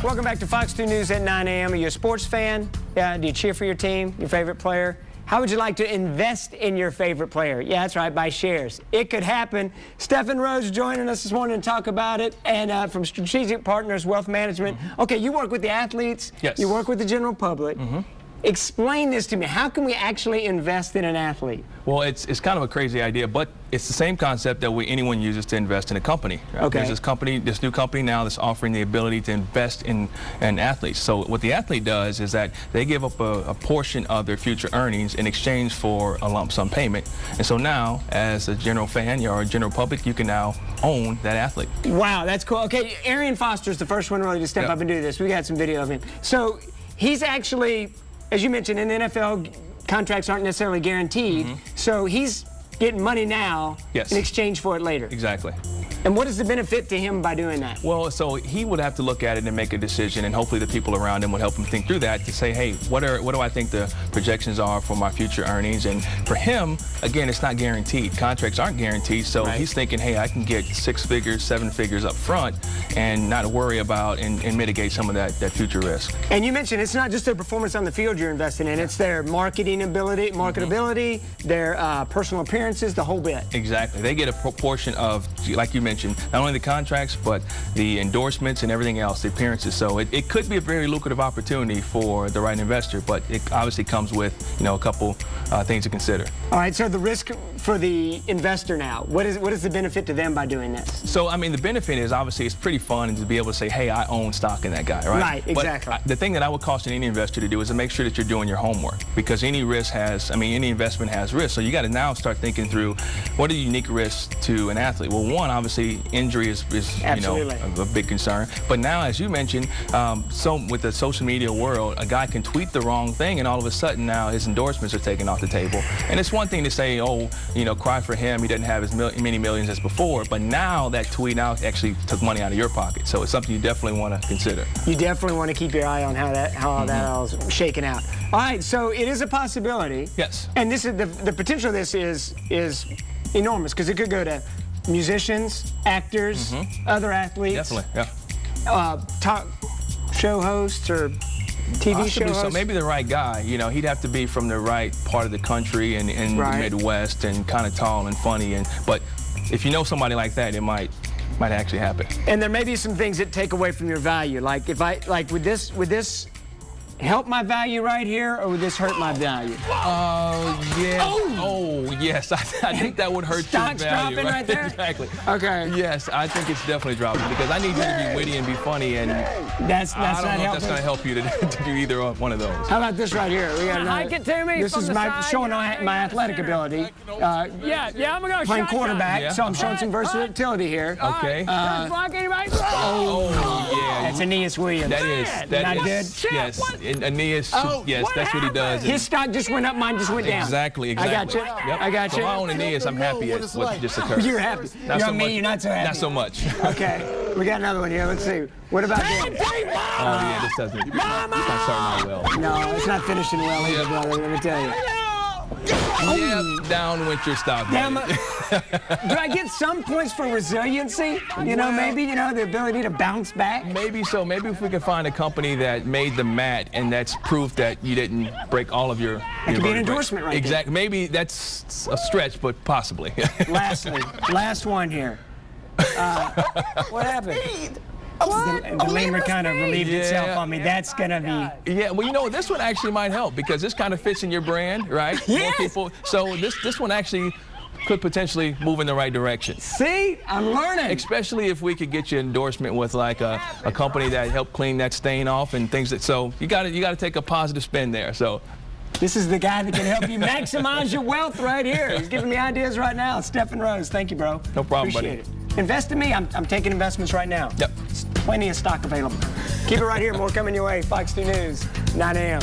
Welcome back to Fox 2 News at 9 a.m. Are you a sports fan? Yeah, do you cheer for your team, your favorite player? How would you like to invest in your favorite player? Yeah, that's right, buy shares. It could happen. Stephen Rose joining us this morning to talk about it, and from Strategic Partners Wealth Management. Okay, you work with the athletes. Yes. You work with the general public. Explain this to me. How can we actually invest in an athlete? Well, it's kind of a crazy idea, but it's the same concept that anyone uses to invest in a company. Right? Okay. There's this new company now that's offering the ability to invest in athletes. So what the athlete does is that they give up a portion of their future earnings in exchange for a lump sum payment. And so now, as a general fan or a general public, you can now own that athlete. Wow, that's cool. Okay, Arian Foster's the first one really to step up and do this. We got some video of him. So he's actually, as you mentioned, in the NFL, contracts aren't necessarily guaranteed. So he's getting money now in exchange for it later. Exactly. And what is the benefit to him by doing that? Well, so he would have to look at it and make a decision, and hopefully the people around him would help him think through that to say, hey, what do I think the projections are for my future earnings? And for him, again, it's not guaranteed. Contracts aren't guaranteed, so he's thinking, hey, I can get 6 figures, 7 figures up front and not worry about and mitigate some of that future risk. And you mentioned it's not just their performance on the field you're investing in, it's their marketability, their personal appearances, the whole bit. Exactly. They get a proportion of, like you mentioned, not only the contracts, but the endorsements and everything else, the appearances. So it could be a very lucrative opportunity for the right investor, but it obviously comes with, a couple things to consider. All right, so the risk for the investor now, what is the benefit to them by doing this? So, I mean, the benefit is obviously it's pretty fun to be able to say, hey, I own stock in that guy, right? Right, exactly. But the thing that I would caution any investor to do is to make sure that you're doing your homework, because any investment has risk. So you got to now start thinking through what are the unique risks to an athlete. Well, one, obviously, injury is a big concern. But now, as you mentioned, so with the social media world, a guy can tweet the wrong thing, and all of a sudden now his endorsements are taken off the table. And it's one thing to say, oh, cry for him, he doesn't have as many millions as before, but now that tweet now actually took money out of your pocket. So it's something you definitely want to consider. You definitely want to keep your eye on how that all is shaking out. All right, so it is a possibility. Yes. And this is the potential of this is enormous, because it could go to musicians, actors, other athletes. Definitely, yeah. Talk show hosts or TV show hosts. So maybe the right guy, he'd have to be from the right part of the country and in the Midwest and kind of tall and funny. But if you know somebody like that, it might actually happen. And there may be some things that take away from your value. Like would this help my value right here, or would this hurt my value? Yeah. Oh, yes. I think that would hurt your value. Stock's dropping right there? Exactly. Okay. Yes, I think it's definitely dropping, because I need you to be witty and be funny, and that's I don't know if that's going to help you to do either one of those. How about this right here? We got hike it to me. This is showing my athletic ability. I'm going to playing quarterback, so I'm showing some versatility here. Okay. Oh, yeah. That's Aeneas Williams. That is. Not good? Yes. Aeneas, yes, that's what he does. His stock just went up, mine just went down. Exactly. I got you. Yep. I got you. So I own Aeneas, I'm happy at what just occurred. You're happy. You're not so happy. Not so much. Okay. We got another one here. Let's see. What about this? Oh, yeah, this doesn't. It's not starting out well. No, it's not finishing well either, brother, let me tell you. Yeah, down went your stock. Do I get some points for resiliency? Maybe, the ability to bounce back? Maybe so. Maybe if we can find a company that made the mat, and that's proof that you didn't break all of your... That could be an endorsement right there. Exactly. Maybe that's a stretch, but possibly. Lastly, last one here. What happened? The lemur kind of relieved itself on me. That's going to be... Yeah, well, this one actually might help, because this kind of fits in your brand, right? Yes. More people. So this one actually could potentially move in the right direction. See? I'm learning. Especially if we could get you endorsement with like a company that helped clean that stain off and things that... So you got to take a positive spin there. So this is the guy that can help you maximize your wealth right here. He's giving me ideas right now. Stephen Rose, thank you, bro. No problem, Appreciate buddy. it. Invest in me. I'm taking investments right now. Yep. Plenty of stock available. Keep it right here. More coming your way. Fox 2 News, 9 a.m.